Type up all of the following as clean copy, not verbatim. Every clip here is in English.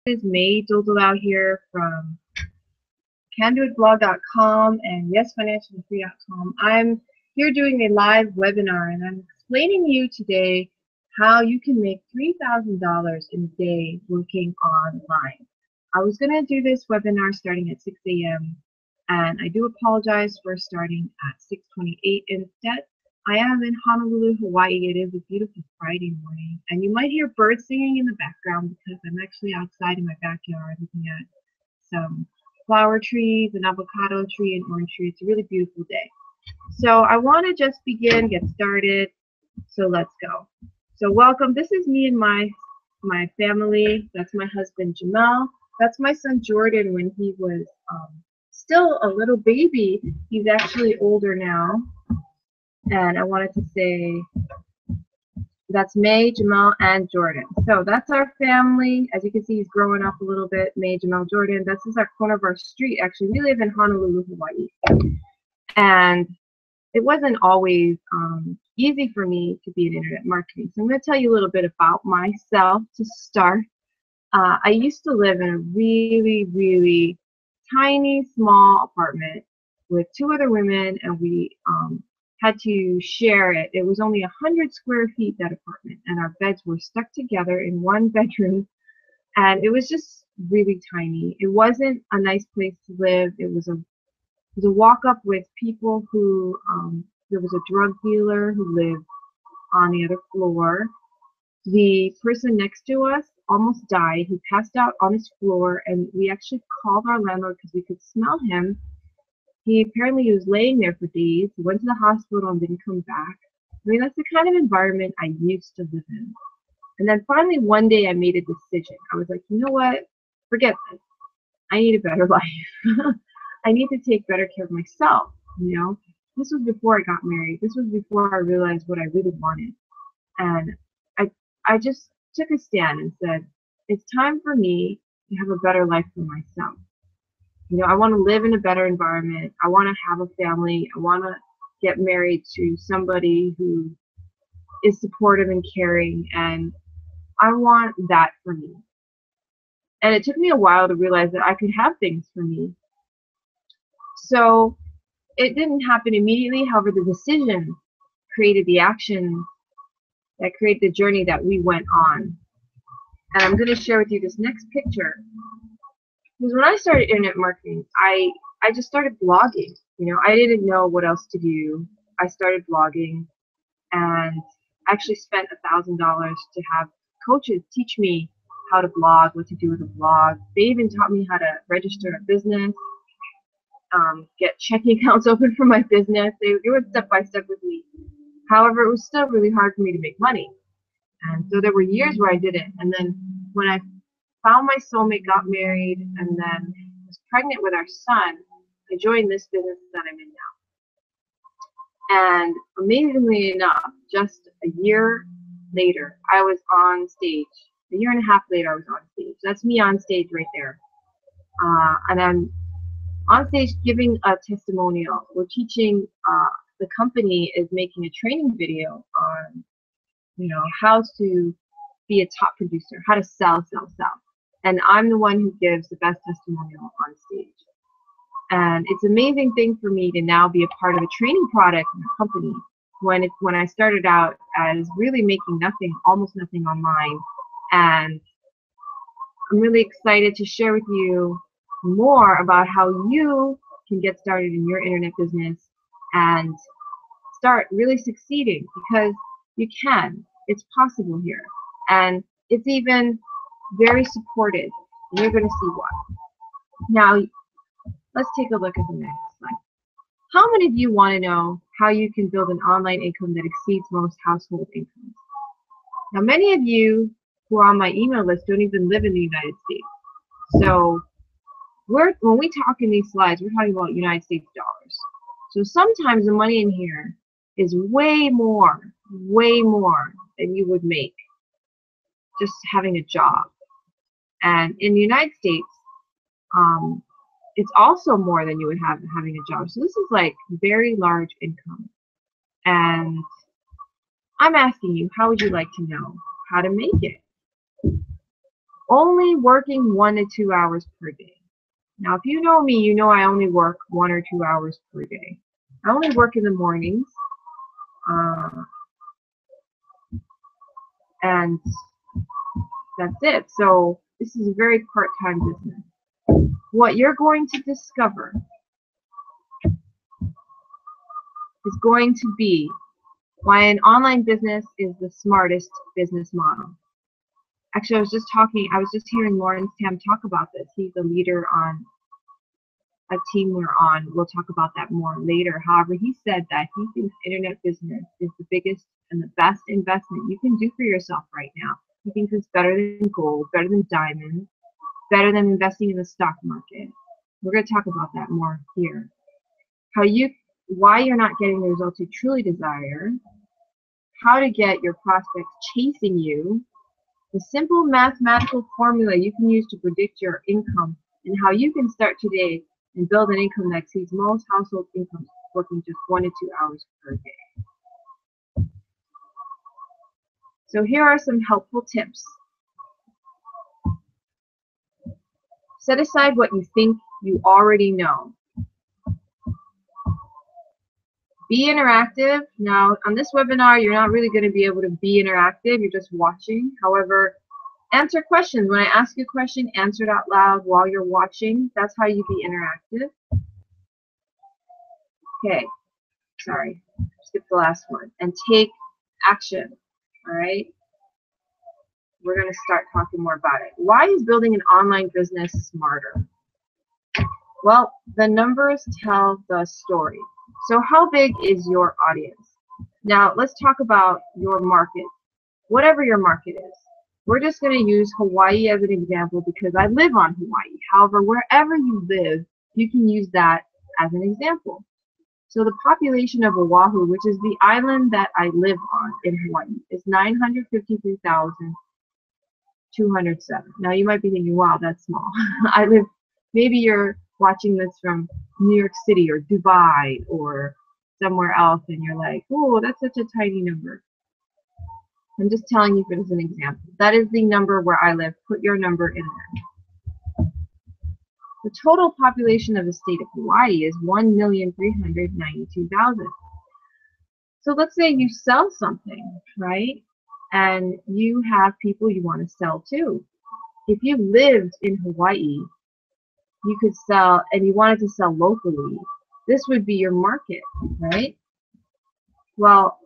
Is May Doldolau here from CanDoItBlog.com and YesFinancialFree.com. I'm here doing a live webinar, and I'm explaining to you today how you can make $3,000 in a day working online. I was going to do this webinar starting at 6 a.m. and I do apologize for starting at 6:28 instead. I am in Honolulu, Hawaii. It is a beautiful Friday morning, and you might hear birds singing in the background because I'm actually outside in my backyard looking at some flower trees, an avocado tree, an orange tree. It's a really beautiful day. So I want to just get started. So let's go. So welcome. This is me and my family. That's my husband Jamal. That's my son Jordan when he was still a little baby. He's actually older now. And I wanted to say that's May, Jamal, and Jordan. So that's our family. As you can see, he's growing up a little bit. May, Jamal, Jordan. This is our corner of our street. Actually, we live in Honolulu, Hawaii. And it wasn't always easy for me to be in internet marketing. So I'm going to tell you a little bit about myself to start. I used to live in a really, really tiny, small apartment with two other women, and we had to share it. It was only 100 square feet, that apartment, and our beds were stuck together in one bedroom, and it was just really tiny. It wasn't a nice place to live. It was a walk up with people who, there was a drug dealer who lived on the other floor. The person next to us almost died. He passed out on his floor, and we actually called our landlord because we could smell him. He apparently was laying there for days. He went to the hospital and didn't come back. I mean, that's the kind of environment I used to live in. And then finally one day I made a decision. I was like, you know what? Forget this. I need a better life. I need to take better care of myself, you know? This was before I got married. This was before I realized what I really wanted. And I just took a stand and said, it's time for me to have a better life for myself. You know, I want to live in a better environment. I want to have a family. I want to get married to somebody who is supportive and caring, and I want that for me. And it took me a while to realize that I could have things for me. So it didn't happen immediately. However, the decision created the action that created the journey that we went on. And I'm going to share with you this next picture. Because when I started internet marketing, I just started blogging. You know, I didn't know what else to do. I started blogging and actually spent $1,000 to have coaches teach me how to blog, what to do with a blog. They even taught me how to register a business, get checking accounts open for my business. They went step by step with me. However, it was still really hard for me to make money. And so there were years where I didn't. And then when I found my soulmate, got married, and then was pregnant with our son, I joined this business that I'm in now. And amazingly enough, just a year later, I was on stage. A year and a half later, I was on stage. That's me on stage right there. And I'm on stage giving a testimonial. We're teaching, the company is making a training video on, you know, how to be a top producer, how to sell. And I'm the one who gives the best testimonial on stage. And it's an amazing thing for me to now be a part of a training product in a company when I started out as really making nothing, almost nothing online. And I'm really excited to share with you more about how you can get started in your internet business and start really succeeding, because you can. It's possible here. And it's even very supported. And you're going to see why. Now, let's take a look at the next slide. How many of you want to know how you can build an online income that exceeds most household incomes? Now, many of you who are on my email list don't even live in the United States. So when we talk in these slides, we're talking about United States dollars. So sometimes the money in here is way more than you would make just having a job. And in the United States, it's also more than you would have having a job. So this is like very large income. And I'm asking you, how would you like to know how to make it? Only working 1 to 2 hours per day. Now, if you know me, you know I only work 1 or 2 hours per day. I only work in the mornings, and that's it. So this is a very part-time business. What you're going to discover is going to be why an online business is the smartest business model. Actually, I was just hearing Lawrence Tam talk about this. He's a leader on a team we're on. We'll talk about that more later. However, he said that he thinks internet business is the biggest and the best investment you can do for yourself right now. He thinks it's better than gold, better than diamonds, better than investing in the stock market. We're going to talk about that more here. Why you're not getting the results you truly desire, how to get your prospects chasing you, the simple mathematical formula you can use to predict your income, and how you can start today and build an income that exceeds most household incomes working just 1 to 2 hours per day. So here are some helpful tips. Set aside what you think you already know. Be interactive. Now, on this webinar, you're not really going to be able to be interactive. You're just watching. However, answer questions. When I ask you a question, answer it out loud while you're watching. That's how you be interactive. Okay. Sorry. Skip the last one. And take action. All right? We're going to start talking more about it. Why is building an online business smarter? Well, the numbers tell the story. So how big is your audience? Now, let's talk about your market. Whatever your market is. We're just going to use Hawaii as an example because I live on Hawaii. However, wherever you live, you can use that as an example. So the population of Oahu, which is the island that I live on in Hawaii, is 953,207. Now you might be thinking, wow, that's small. Maybe you're watching this from New York City or Dubai or somewhere else and you're like, oh, that's such a tiny number. I'm just telling you as an example. That is the number where I live. Put your number in there. The total population of the state of Hawaii is 1,392,000. So let's say you sell something, right? And you have people you want to sell to. If you lived in Hawaii, you could sell, and you wanted to sell locally, this would be your market, right? Well,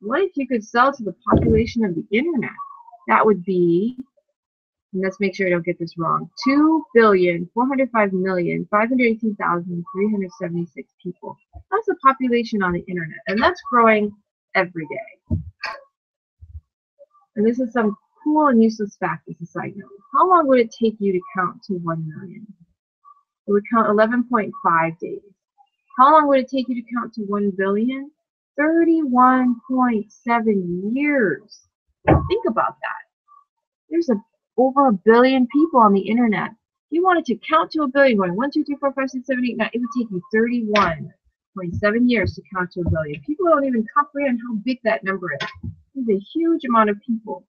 what if you could sell to the population of the internet? That would be, and let's make sure I don't get this wrong, 2,405,518,376 people. That's the population on the internet, and that's growing every day. And this is some cool and useless fact as a side note. How long would it take you to count to 1 million? It would count 11.5 days. How long would it take you to count to 1 billion? 31.7 years. Think about that. There's over 1 billion people on the internet. If you wanted to count to 1 billion, going 1, 2, 3, 4, 5, 6, 7, 8, 9, it would take you 31.7 years to count to 1 billion. People don't even comprehend how big that number is. There's a huge amount of people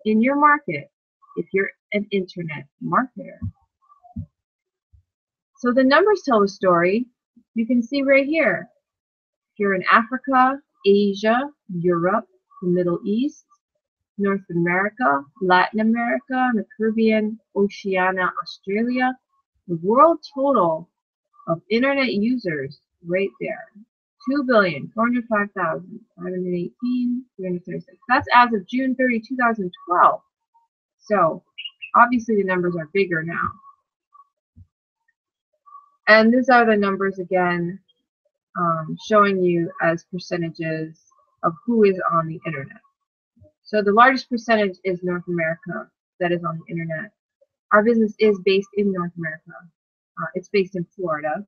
in your market if you're an internet marketer. So the numbers tell the story. You can see right here. If you're in Africa, Asia, Europe, the Middle East, North America, Latin America, the Caribbean, Oceania, Australia, the world total of internet users right there. 2,405,518,336. That's as of June 30, 2012. So obviously the numbers are bigger now. And these are the numbers again, showing you as percentages of who is on the internet. So the largest percentage is North America that is on the internet. Our business is based in North America. It's based in Florida.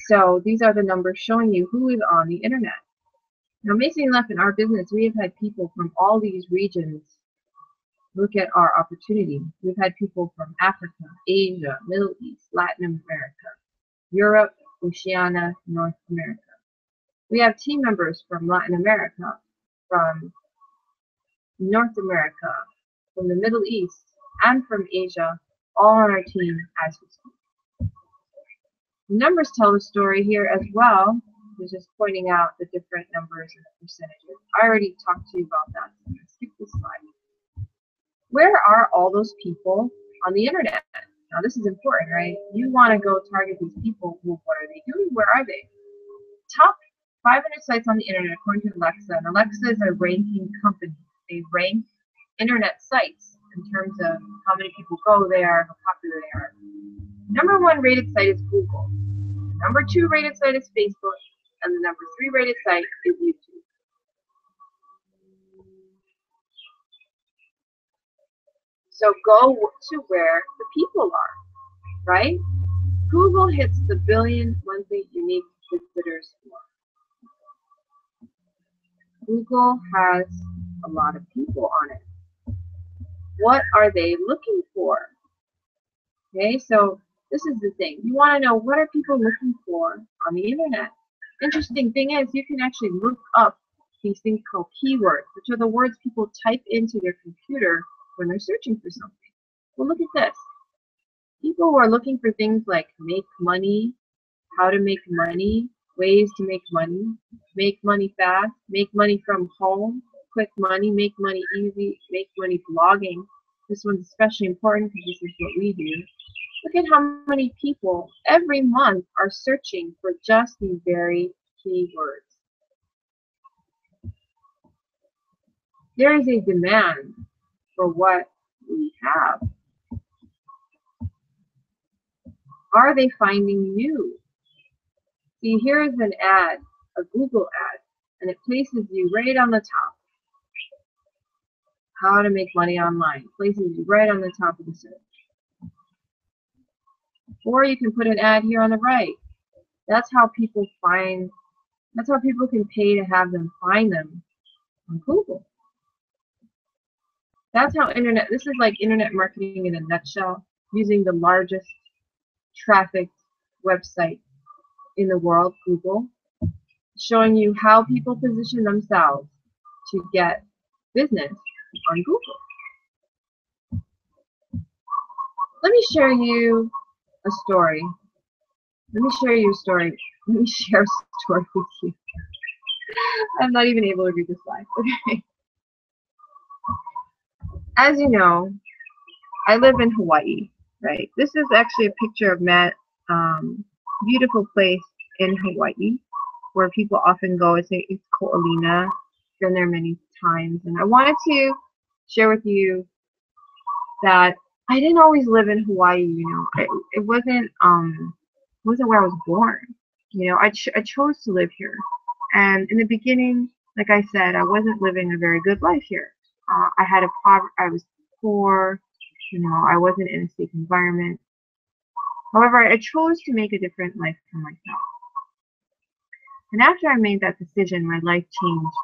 So these are the numbers showing you who is on the internet. Now, amazing enough, in our business, we have had people from all these regions look at our opportunity. We've had people from Africa, Asia, Middle East, Latin America, Europe, Oceania, North America. We have team members from Latin America, from North America, from the Middle East, and from Asia, all on our team as we speak. The numbers tell the story here as well. We're just pointing out the different numbers and the percentages. I already talked to you about that, so I'm going to skip this slide. Where are all those people on the internet? Now this is important, right? You want to go target these people. Well, what are they doing? Where are they? Top 500 sites on the internet according to Alexa. And Alexa is a ranking company. They rank internet sites in terms of how many people go there, how popular they are. Number 1 rated site is Google. The number 2 rated site is Facebook. And the number 3 rated site is YouTube. So go to where the people are, right? Google hits the billion monthly unique visitors mark. Google has a lot of people on it. What are they looking for? Okay, so this is the thing. You want to know, what are people looking for on the internet? Interesting thing is, you can actually look up these things called keywords, which are the words people type into their computer when they're searching for something. Well, look at this. People who are looking for things like make money, how to make money, ways to make money fast, make money from home, quick money, make money easy, make money blogging. This one's especially important because this is what we do. Look at how many people every month are searching for just these very keywords. There is a demand for what we have. Are they finding you? See, here is an ad, a Google ad, and it places you right on the top. How to make money online. Places you right on the top of the search. Or you can put an ad here on the right. That's how people can pay to have them find them on Google. That's how this is like internet marketing in a nutshell, using the largest trafficked website in the world, Google, showing you how people position themselves to get business on Google. Let me share you a story. Let me share you a story. Let me share a story with you. I'm not even able to read the slide. Okay. As you know, I live in Hawaii, right? This is actually a picture of Matt. Beautiful place in Hawaii where people often go. It's Ko'olina. Been there many times, and I wanted to share with you that I didn't always live in Hawaii. You know, it wasn't where I was born. You know, I chose to live here, and in the beginning, like I said, I wasn't living a very good life here. I was poor. You know, I wasn't in a safe environment. However, I chose to make a different life for myself. And after I made that decision, my life changed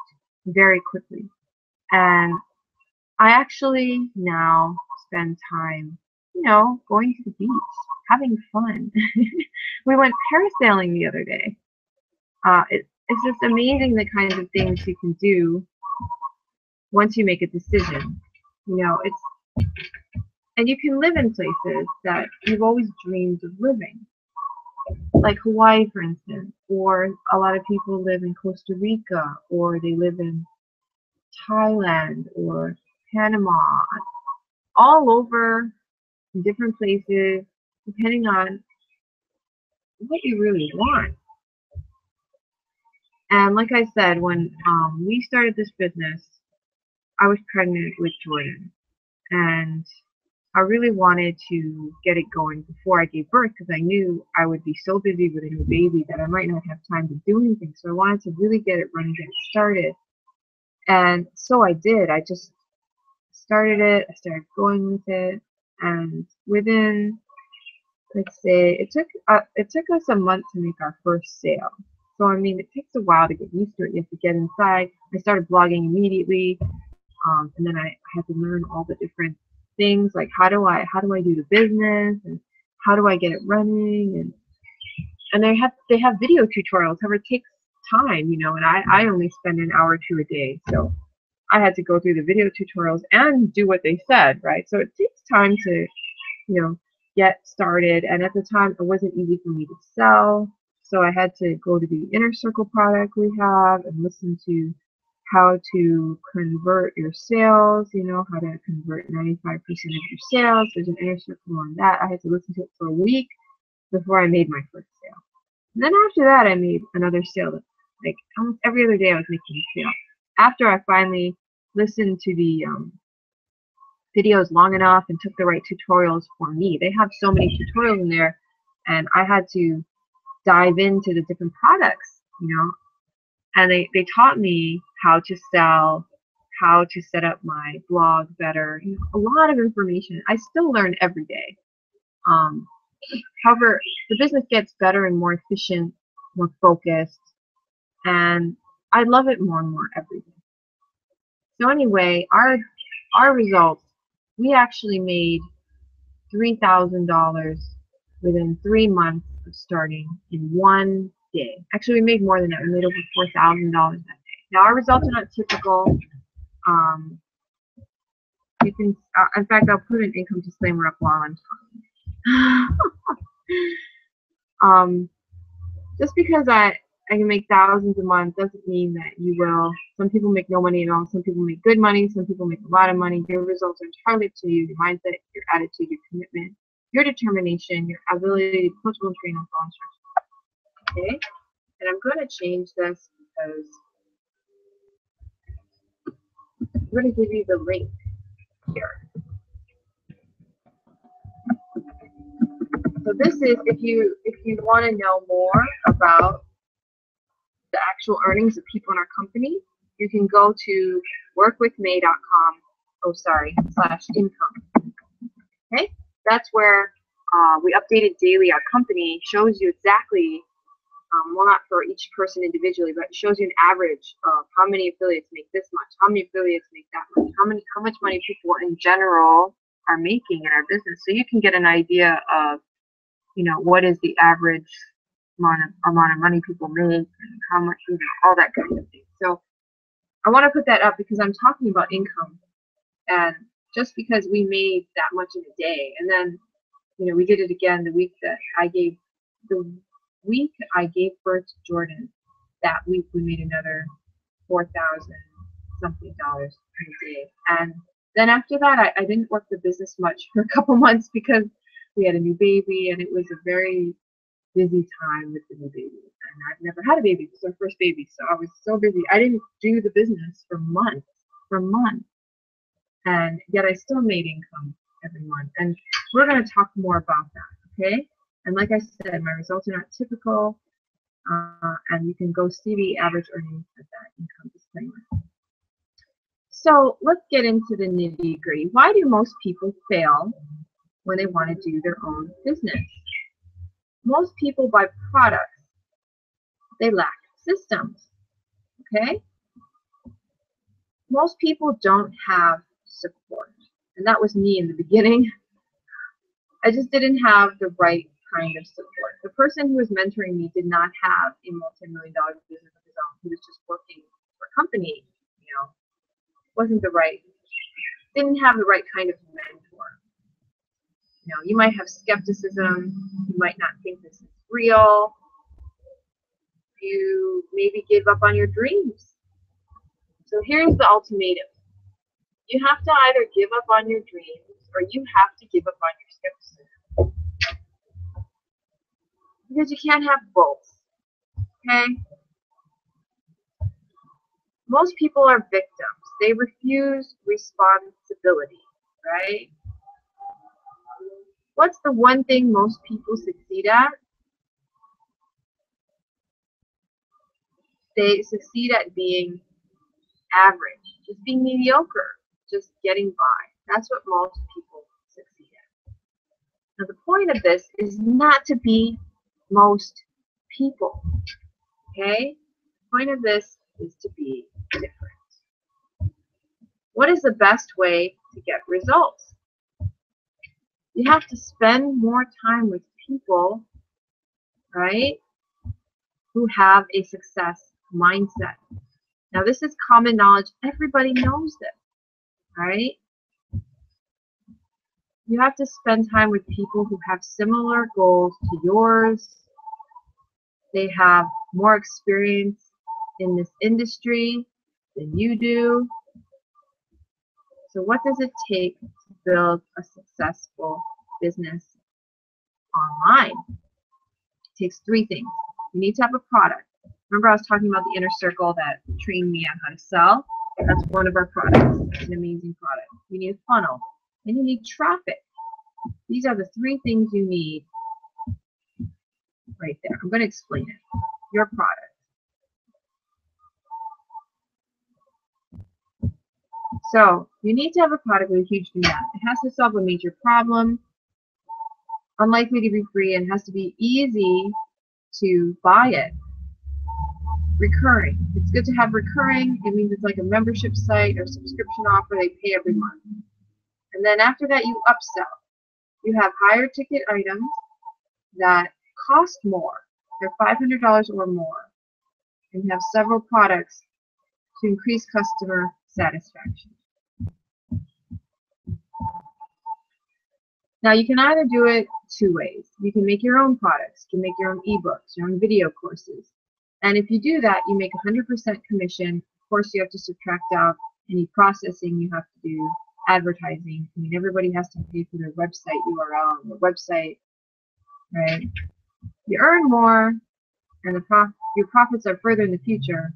very quickly. And I actually now spend time, you know, going to the beach, having fun. We went parasailing the other day. It's just amazing the kinds of things you can do once you make a decision. You know, and you can live in places that you've always dreamed of living, like Hawaii, for instance, or a lot of people live in Costa Rica, or they live in Thailand or Panama, all over in different places, depending on what you really want. And like I said, when we started this business, I was pregnant with Jordan, and I really wanted to get it going before I gave birth because I knew I would be so busy with a new baby that I might not have time to do anything. So I wanted to really get it running, get it started. And so I did. I just started it. I started going with it. And within, let's say, it took us a month to make our first sale. So, I mean, it takes a while to get used to it. You have to get inside. I started blogging immediately. And then I had to learn all the different things, like how do I do the business, and how do I get it running, and they have video tutorials. However, it takes time, you know, and I only spend an hour or two a day, so I had to go through the video tutorials and do what they said, right? So it takes time to, get started. And at the time, it wasn't easy for me to sell. So I had to go to the Inner Circle product we have and listen to how to convert your sales, how to convert 95% of your sales. There's an Inner Circle on that. I had to listen to it for a week before I made my first sale. And then after that, I made another sale. Like almost every other day, I was making a sale. After I finally listened to the videos long enough and took the right tutorials for me. They have so many tutorials in there, and I had to dive into the different products, and they taught me how to sell, how to set up my blog better, a lot of information. I still learn every day. However, the business gets better and more efficient, more focused, and I love it more and more every day. So anyway, our results, we actually made $3,000 within 3 months of starting in one day. Actually, we made more than that. We made over $4,000 that day. Now, our results are not typical. You can, in fact, I'll put an income disclaimer up while I'm talking. Just because I can make thousands a month doesn't mean that you will. Some people make no money at all. Some people make good money. Some people make a lot of money. Your results are entirely up to you. Your mindset, your attitude, your commitment, your determination, your ability to coach and train and follow instructions. Okay? And I'm going to change this because I'm going to give you the link here. So this is if you want to know more about the actual earnings of people in our company, you can go to workwithmay.com/income. Okay, that's where we update it daily. Our company shows you exactly, well, not for each person individually, but it shows you an average of how many affiliates make this much, how many affiliates make that much, how much money people in general are making in our business, so you can get an idea of, what is the average amount of money people make and how much, all that kind of thing. So I want to put that up because I'm talking about income, and just because we made that much in a day, and then we did it again the week I gave birth to Jordan. That week we made another $4,000 something in a day, and then after that I didn't work the business much for a couple months because we had a new baby, and it was a very busy time with the new baby, and I've never had a baby. It was our first baby, so I was so busy. I didn't do the business for months, and yet I still made income every month. And we're going to talk more about that, okay? And like I said, my results are not typical, and you can go see the average earnings at that income disclaimer. So let's get into the nitty-gritty. Why do most people fail when they want to do their own business? Most people buy products. They lack systems, okay? Most people don't have support. And that was me in the beginning. I just didn't have the right kind of support. The person who was mentoring me did not have a multi-million-dollar business of his own. He was just working for a company, didn't have the right kind of mentor. You might have skepticism. You might not think this is real. You maybe give up on your dreams. So here's the ultimatum. You have to either give up on your dreams or you have to give up on your skepticism. Because you can't have both. Okay? Most people are victims. They refuse responsibility, right? What's the one thing most people succeed at? They succeed at being average, just being mediocre, just getting by. That's what most people succeed at. Now, the point of this is not to be most people, okay? The point of this is to be different. What is the best way to get results? You have to spend more time with people, right, who have a success mindset. Now this is common knowledge. Everybody knows this, right? You have to spend time with people who have similar goals to yours. They have more experience in this industry than you do. So what does it take to build a successful business online? It takes three things. You need to have a product. Remember I was talking about the inner circle that trained me on how to sell? That's one of our products. It's an amazing product. You need a funnel. And you need traffic. These are the three things you need right there. I'm going to explain it. Your product. So you need to have a product with a huge demand. It has to solve a major problem, unlikely to be free, and has to be easy to buy it. Recurring. It's good to have recurring. It means it's like a membership site or subscription offer. They pay every month. And then after that, you upsell. You have higher ticket items that cost more. They're $500 or more. And you have several products to increase customer satisfaction. Now you can either do it two ways. You can make your own products. You can make your own ebooks, your own video courses. And if you do that, you make 100% commission. Of course, you have to subtract out any processing you have to do, advertising. I mean, everybody has to pay for their website URL and their website, right? You earn more, and your profits are further in the future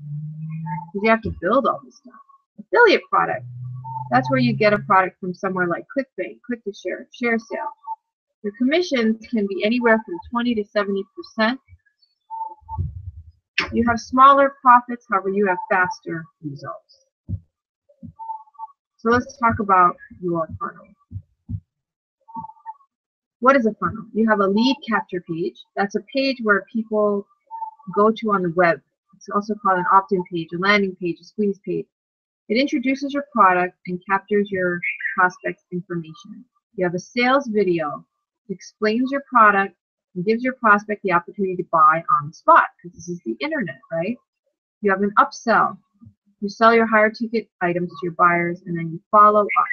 because you have to build all this stuff. Affiliate product. That's where you get a product from somewhere like ClickBank, Click-to-Share, ShareSale. Your commissions can be anywhere from 20 to 70%. You have smaller profits, however, you have faster results. So let's talk about your funnel. What is a funnel? You have a lead capture page. That's a page where people go to on the web. It's also called an opt-in page, a landing page, a squeeze page. It introduces your product and captures your prospect's information. You have a sales video that explains your product and gives your prospect the opportunity to buy on the spot, because this is the internet, right? You have an upsell. You sell your higher ticket items to your buyers, and then you follow up.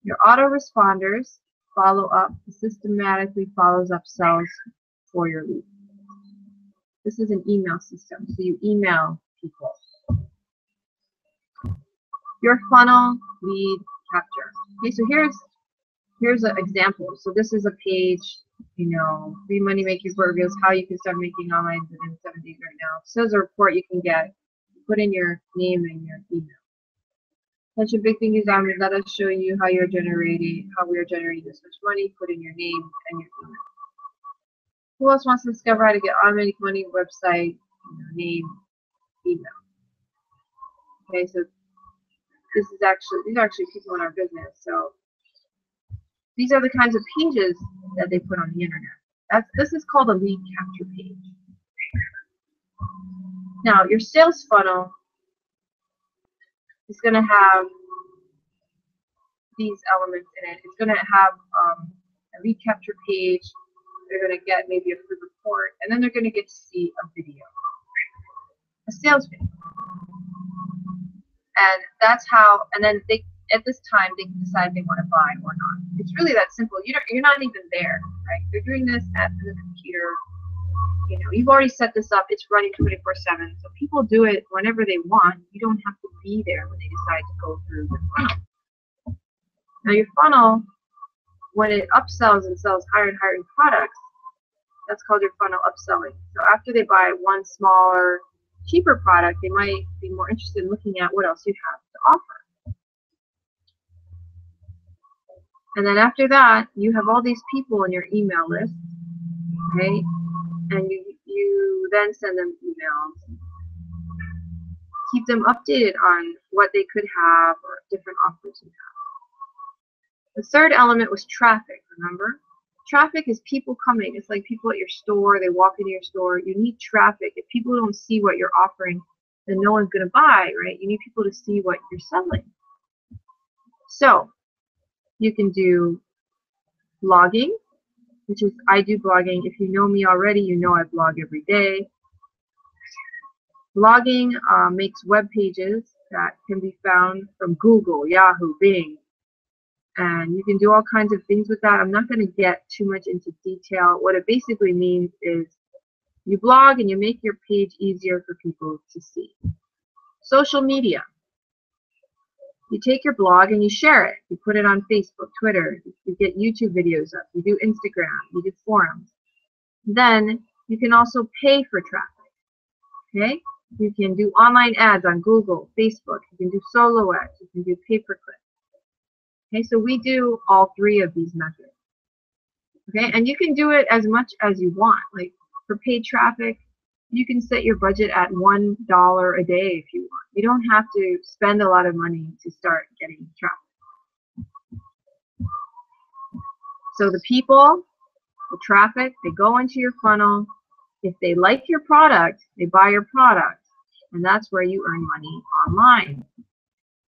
Your autoresponders follow up, systematically follows up sells for your lead. This is an email system, so you email people. Your funnel lead capture. Okay, so here's an example. So this is a page, you know, free money making burgers, how you can start making online within 7 days right now. So there's a report you can get. Put in your name and your email. That's your big thing is let us show you how we are generating this much money. Put in your name and your email. Who else wants to discover how to get automatic money? Website, name, email. Okay, so these are actually people in our business. So these are the kinds of pages that they put on the internet. This is called a lead capture page. Now your sales funnel is going to have these elements in it. It's going to have a lead capture page. They're going to get maybe a free report, and then they're going to get to see a video, a sales video. And that's how, and then at this time, they can decide if they want to buy or not. It's really that simple. You're not even there, right? You're doing this at the computer. You know, you've already set this up. It's running 24/7. So people do it whenever they want. You don't have to be there when they decide to go through the funnel. Now your funnel, when it upsells and sells higher and higher products, that's called your funnel upselling. So after they buy one smaller, cheaper product, they might be more interested in looking at what else you have to offer. And then after that, you have all these people in your email list, right? And you then send them emails. Keep them updated on what they could have or different offers you have. The third element was traffic, remember? Traffic is people coming. It's like people at your store. They walk into your store. You need traffic. If people don't see what you're offering, then no one's going to buy, right? You need people to see what you're selling. So you can do blogging, which is, I do blogging. If you know me already, you know I blog every day. Blogging makes web pages that can be found from Google, Yahoo, Bing, and you can do all kinds of things with that. I'm not going to get too much into detail. What it basically means is you blog and you make your page easier for people to see. Social media. You take your blog and you share it. You put it on Facebook, Twitter. You get YouTube videos up. You do Instagram. You do forums. Then you can also pay for traffic. Okay? You can do online ads on Google, Facebook. You can do solo ads. You can do pay-per-click. Okay, so we do all three of these methods. Okay, and you can do it as much as you want. Like for paid traffic, you can set your budget at $1 a day if you want. You don't have to spend a lot of money to start getting traffic. So the people, the traffic, they go into your funnel. If they like your product, they buy your product. And that's where you earn money online.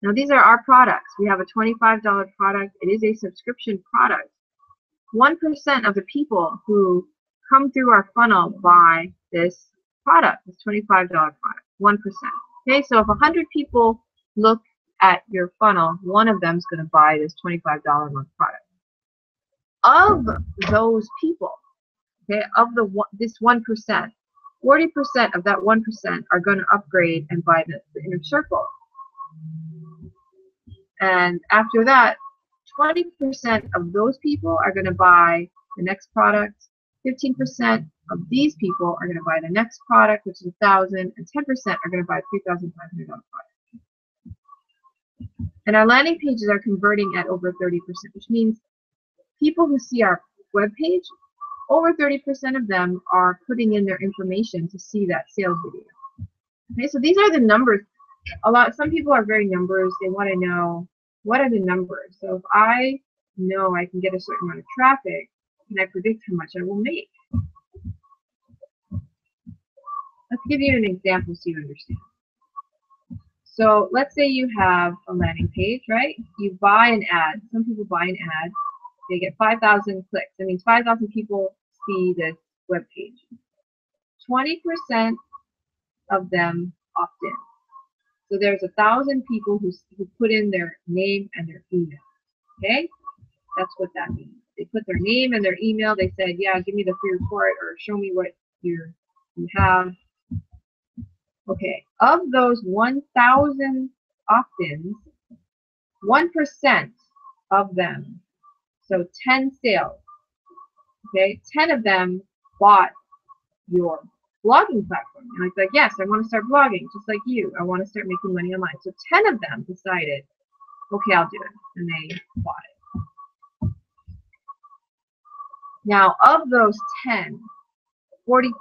Now these are our products. We have a $25 product. It is a subscription product. 1% of the people who come through our funnel buy this product, this $25 product, 1%. Okay, so if 100 people look at your funnel, one of them is going to buy this $25 a month product. Of those people, okay, of this 1%, 40% of that 1% are going to upgrade and buy the Inner Circle. And after that, 20% of those people are going to buy the next product. 15% of these people are going to buy the next product, which is $1,000, and 10% are going to buy $3,500 product. And our landing pages are converting at over 30%, which means people who see our web page, over 30% of them are putting in their information to see that sales video. Okay, so these are the numbers. Some people are very numbers. They want to know, what are the numbers? So if I know I can get a certain amount of traffic, can I predict how much I will make? Let's give you an example so you understand. So let's say you have a landing page, right? You buy an ad. Some people buy an ad. They get 5,000 clicks. That means 5,000 people see this web page. 20% of them opt in. So there's 1,000 people who put in their name and their email. Okay? That's what that means. They put their name and their email. They said, yeah, give me the free report or show me what you have. Okay. Of those 1,000 opt-ins, 1% of them, so 10 sales, okay, 10 of them bought your blogging platform. And it's like, yes, I want to start blogging just like you. I want to start making money online. So 10 of them decided, okay, I'll do it. And they bought it. Now, of those 10, 40%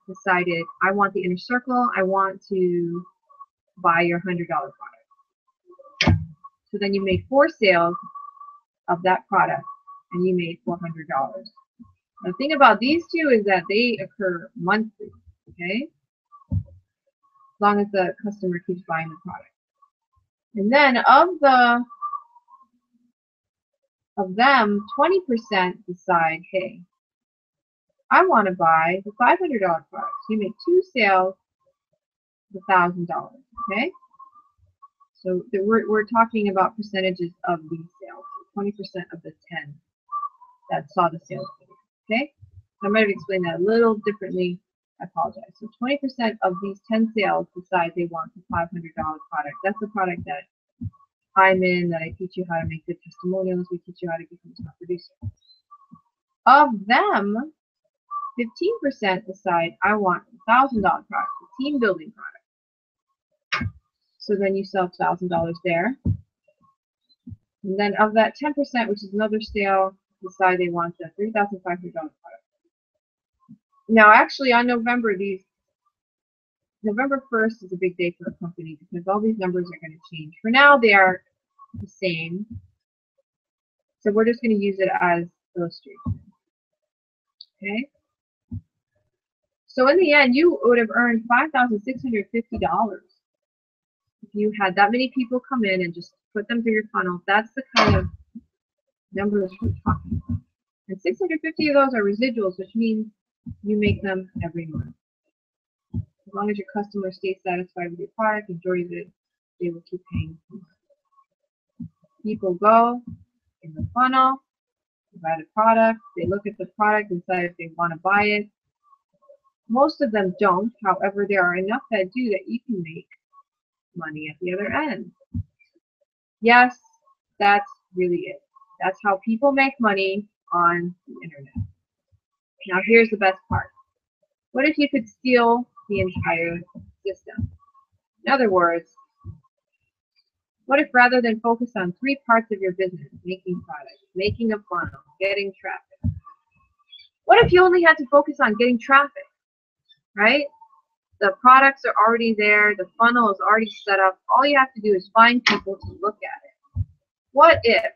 decided, I want the Inner Circle. I want to buy your $100 product. So then you made 4 sales of that product, and you made $400. The thing about these two is that they occur monthly, okay? As long as the customer keeps buying the product. And then of them, 20% decide, hey, I want to buy the $500 product. So you make 2 sales of $1,000, okay? So we're talking about percentages of these sales. So 20% of the 10 that saw the sales video, okay? I might have explained that a little differently. I apologize. So 20% of these 10 sales decide they want the $500 product. That's the product that I'm in, that I teach you how to make good testimonials. We teach you how to become a top producer. Of them, 15% decide I want a $1,000 product, a team building product. So then you sell $1,000 there. And then of that 10%, which is another sale, decide they want the $3,500 product. Now, actually, on November 1st is a big day for a company because all these numbers are going to change. For now, they are the same. So we're just going to use it as illustration. Okay? So in the end, you would have earned $5,650 if you had that many people come in and just put them through your funnel. That's the kind of numbers we're talking about. And 650 of those are residuals, which means you make them every month. As long as your customer stays satisfied with your product, enjoys it, they will keep paying for it. People go in the funnel, they buy the product, they look at the product and decide if they want to buy it. Most of them don't. However, there are enough that do that you can make money at the other end. Yes, that's really it. That's how people make money on the internet. Now here's the best part. What if you could steal the entire system? In other words, what if rather than focus on 3 parts of your business, making products, making a funnel, getting traffic, what if you only had to focus on getting traffic, right? The products are already there, the funnel is already set up, all you have to do is find people to look at it. What if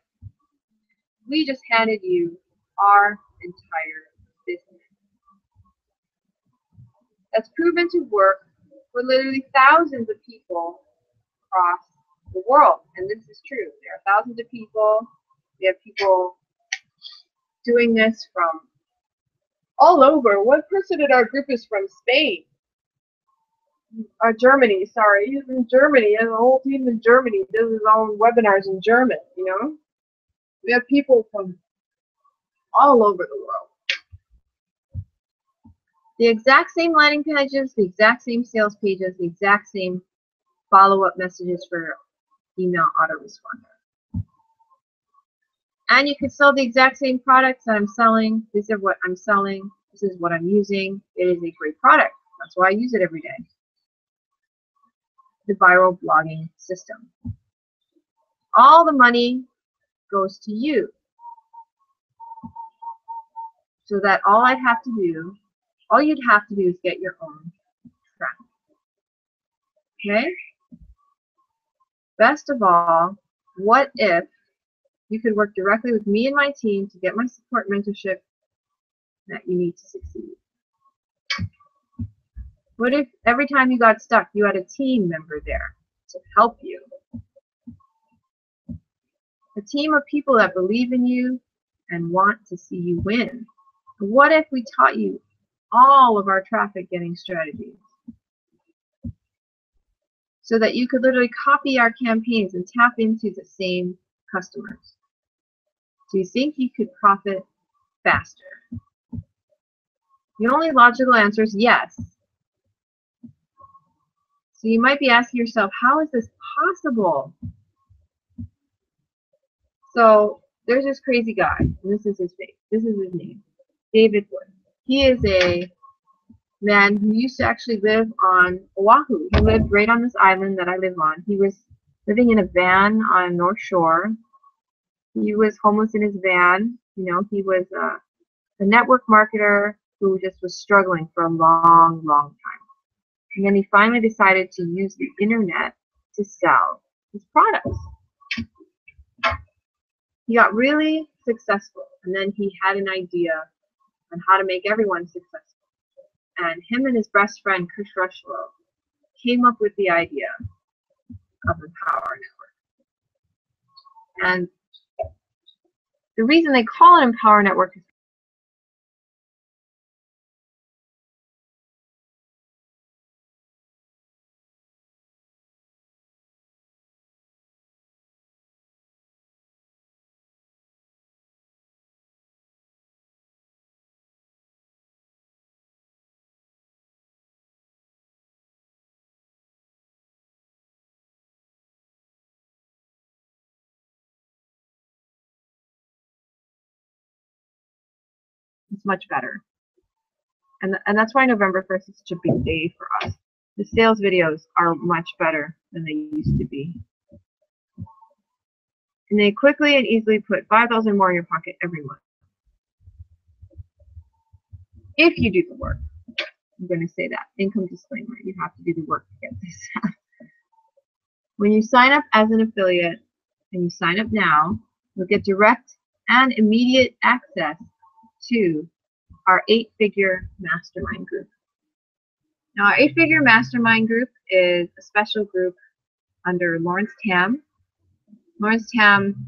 we just handed you our entire business? That's proven to work for literally thousands of people across the world, and this is true. There are thousands of people. We have people doing this from all over. One person in our group is from Spain. Germany, sorry. He's in Germany, and the whole team in Germany does his own webinars in German, you know? We have people from all over the world. The exact same landing pages, the exact same sales pages, the exact same follow-up messages for email autoresponder. And you can sell the exact same products that I'm selling. These are what I'm selling. This is what I'm using. It is a great product. That's why I use it every day. The viral blogging system. All the money goes to you. So that all you'd have to do is get your own traffic. Okay? Best of all, what if you could work directly with me and my team to get my support mentorship that you need to succeed? What if every time you got stuck, you had a team member there to help you? A team of people that believe in you and want to see you win. What if we taught you all of our traffic getting strategies so that you could literally copy our campaigns and tap into the same customers? Do you think you could profit faster? The only logical answer is yes. So you might be asking yourself, how is this possible? So there's this crazy guy, and this is his face. This is his name, David Wood. He is a man who used to actually live on Oahu. He lived right on this island that I live on. He was living in a van on North Shore. He was homeless in his van. You know, he was a network marketer who just was struggling for a long, long time. And then he finally decided to use the internet to sell his products. He got really successful, and then he had an idea on how to make everyone successful. And him and his best friend, Chris Rushlow, came up with the idea of Empower Network. And the reason they call it Empower Network is it's much better. And that's why November 1st is such a big day for us. The sales videos are much better than they used to be. And they quickly and easily put $5,000 more in your pocket every month. If you do the work. I'm going to say that. Income disclaimer. You have to do the work to get this. When you sign up as an affiliate, and you sign up now, you'll get direct and immediate access to our 8-figure mastermind group. Now, our 8-figure mastermind group is a special group under Lawrence Tam. Lawrence Tam,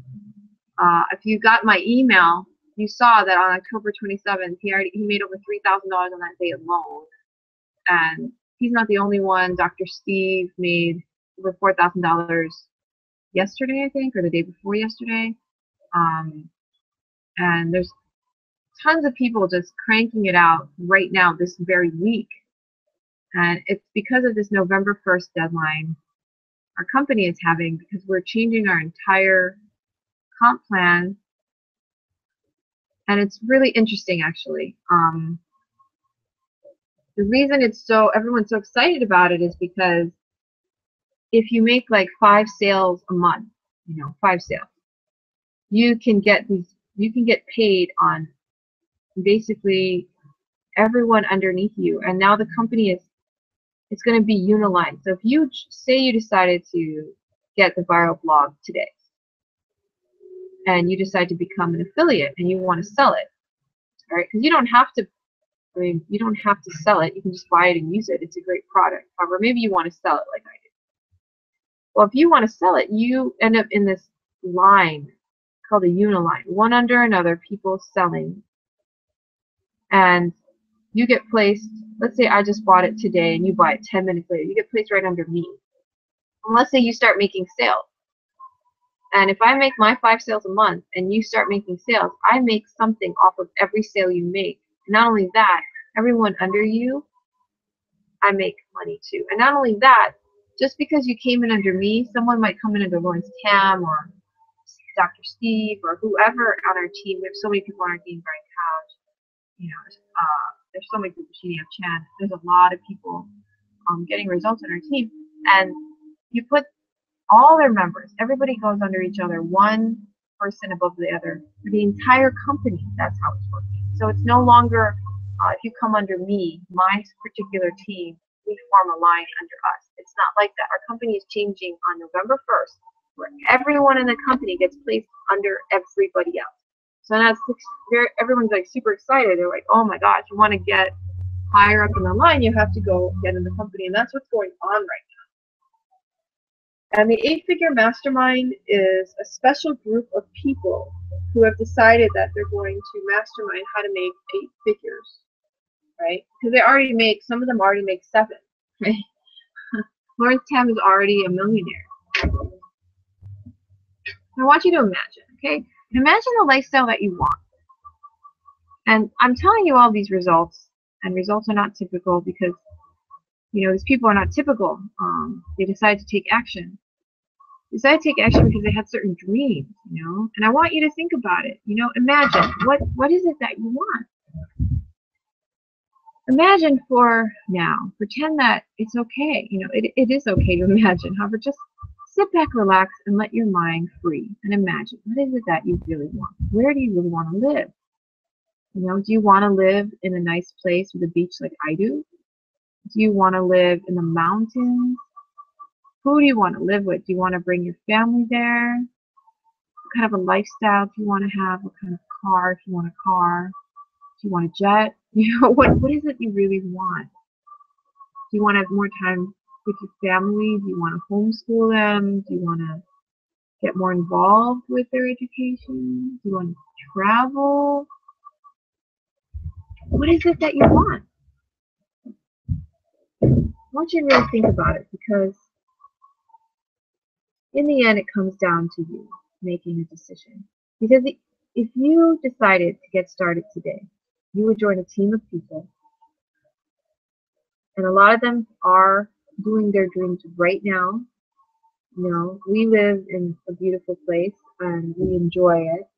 if you got my email, you saw that on October 27th, he made over $3,000 on that day alone. And he's not the only one. Dr. Steve made over $4,000 yesterday, I think, or the day before yesterday. And there's tons of people just cranking it out right now this very week. And it's because of this November 1st deadline our company is having, because we're changing our entire comp plan. And it's really interesting, actually. The reason everyone's so excited about it is because if you make like 5 sales a month, 5 sales, you can get paid on basically everyone underneath you. And now the company it's going to be unilined. So if you say you decided to get the viral blog today, and you decide to become an affiliate and you want to sell it, all right? Because you don't have to. You don't have to sell it. You can just buy it and use it. It's a great product. However, maybe you want to sell it like I did. Well, if you want to sell it, you end up in this line called a uniline, one under another, people selling. And you get placed, let's say I just bought it today and you buy it 10 minutes later. You get placed right under me. And let's say you start making sales. And if I make my 5 sales a month and you start making sales, I make something off of every sale you make. Not only that, everyone under you, I make money too. And not only that, just because you came in under me, someone might come in under Lawrence Tam or Dr. Steve or whoever on our team. We have so many people on our team, Brian Couch, there's so many people, Shini Chan. There's a lot of people getting results on our team. And you put all their members, everybody goes under each other, one person above the other, for the entire company. That's how it's working. So it's no longer, if you come under me, my particular team, we form a line under us. It's not like that. Our company is changing on November 1st, where everyone in the company gets placed under everybody else. So that's everyone's like super excited. They're like, oh my gosh, you want to get higher up in the line, you have to go get in the company. And that's what's going on right now. And the 8-Figure Mastermind is a special group of people who have decided that they're going to mastermind how to make 8 figures, right? Because some of them already make 7, right? Lawrence Tam is already a millionaire. I want you to imagine, okay? Imagine the lifestyle that you want. And I'm telling you all these results, and results are not typical because, these people are not typical. They decide to take action. They decide to take action because they had certain dreams, And I want you to think about it. Imagine, what is it that you want? Imagine for now. Pretend that it's okay. It is okay to imagine. However, just sit back, relax, and let your mind free. And imagine, what is it that you really want? Where do you really want to live? Do you want to live in a nice place with a beach like I do? Do you want to live in the mountains? Who do you want to live with? Do you want to bring your family there? What kind of a lifestyle do you want to have? What kind of car, if you want a car? Do you want a jet? What is it you really want? Do you want to have more time with your family? Do you want to homeschool them? Do you want to get more involved with their education? Do you want to travel? What is it that you want? I want you to really think about it, because in the end it comes down to you making a decision. Because if you decided to get started today, you would join a team of people, and a lot of them are doing their dreams right now. We live in a beautiful place and we enjoy it.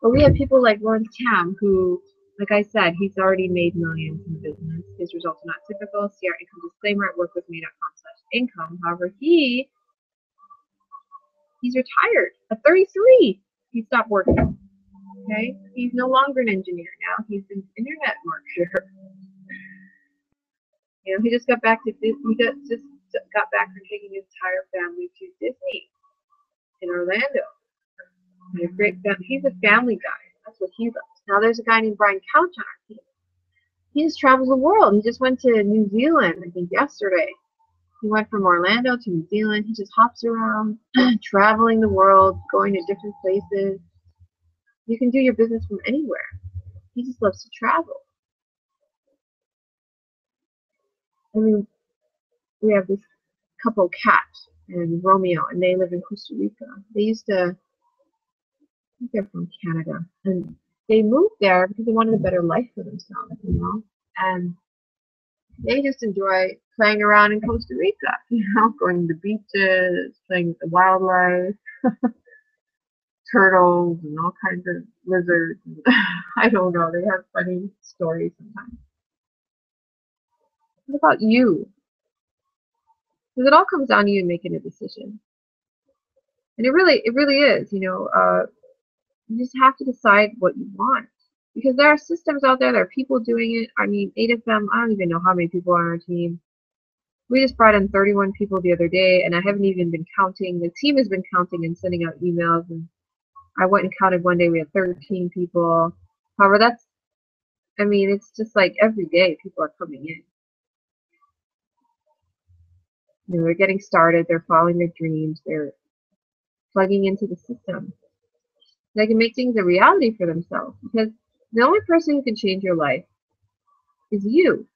But we have people like Lawrence Tam, who, like I said, he's already made millions in business. His results are not typical. See our income disclaimer at workwithme.com/income. However, he's retired at 33. He stopped working. Okay, he's no longer an engineer now. He's an internet marketer. He just got back to Disney. He just got back from taking his entire family to Disney in Orlando. A great family. He's a family guy. That's what he loves. Now there's a guy named Brian Couch on our team. He just travels the world. He just went to New Zealand, I think yesterday. He went from Orlando to New Zealand. He just hops around, traveling the world, going to different places. You can do your business from anywhere. He just loves to travel. I mean, we have this couple, Kat and Romeo, and they live in Costa Rica. They used to, I think they're from Canada, and they moved there because they wanted a better life for themselves, you know, and they just enjoy playing around in Costa Rica, you know, going to the beaches, playing with the wildlife, turtles, and all kinds of lizards. I don't know, they have funny stories sometimes. What about you? Because it all comes down to you making a decision. And it really is, you know, you just have to decide what you want. Because there are systems out there, there are people doing it. I mean, 8 of them, I don't even know how many people are on our team. We just brought in 31 people the other day, and I haven't even been counting. The team has been counting and sending out emails, and I went and counted one day, we had 13 people. However, I mean, it's just like every day people are coming in. You know, they're getting started, they're following their dreams, they're plugging into the system. They can make things a reality for themselves, because the only person who can change your life is you,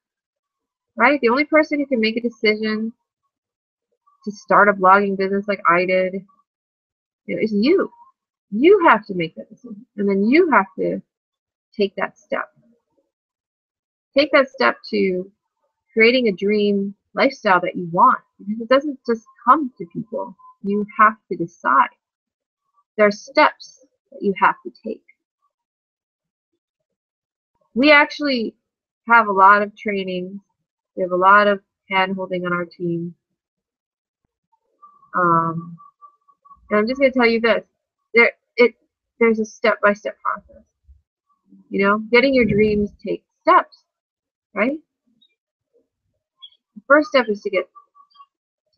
right? The only person who can make a decision to start a blogging business like I did, you know, is you. You have to make that decision, and then you have to take that step. Take that step to creating a dream lifestyle that you want, because it doesn't just come to people. You have to decide. There are steps that you have to take. We actually have a lot of training. We have a lot of hand-holding on our team. And I'm just going to tell you this. There's a step-by-step process. You know, getting your dreams takes steps, right? The first step is to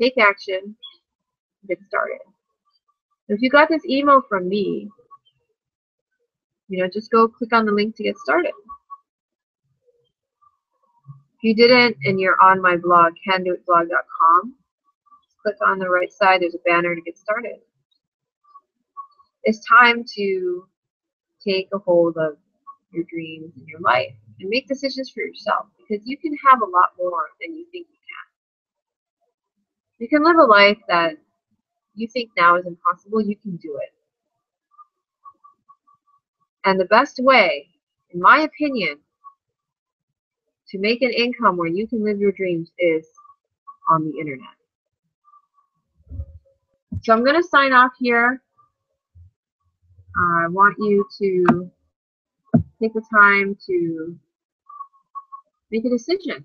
take action, get started. If you got this email from me, you know, just go click on the link to get started. If you didn't and you're on my blog, candoitblog.com, click on the right side, there's a banner to get started. It's time to take a hold of your dreams and your life and make decisions for yourself, because you can have a lot more than you think you can. You can live a life that you think now is impossible, you can do it. And the best way, in my opinion, to make an income where you can live your dreams is on the internet. So I'm going to sign off here. I want you to take the time to make a decision.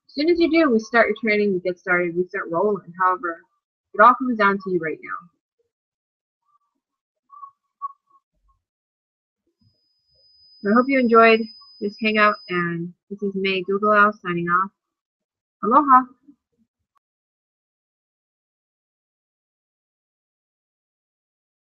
As soon as you do, we start your training, we get started, we start rolling. However, it all comes down to you right now. So I hope you enjoyed this hangout, and this is May Dugalao signing off. Aloha!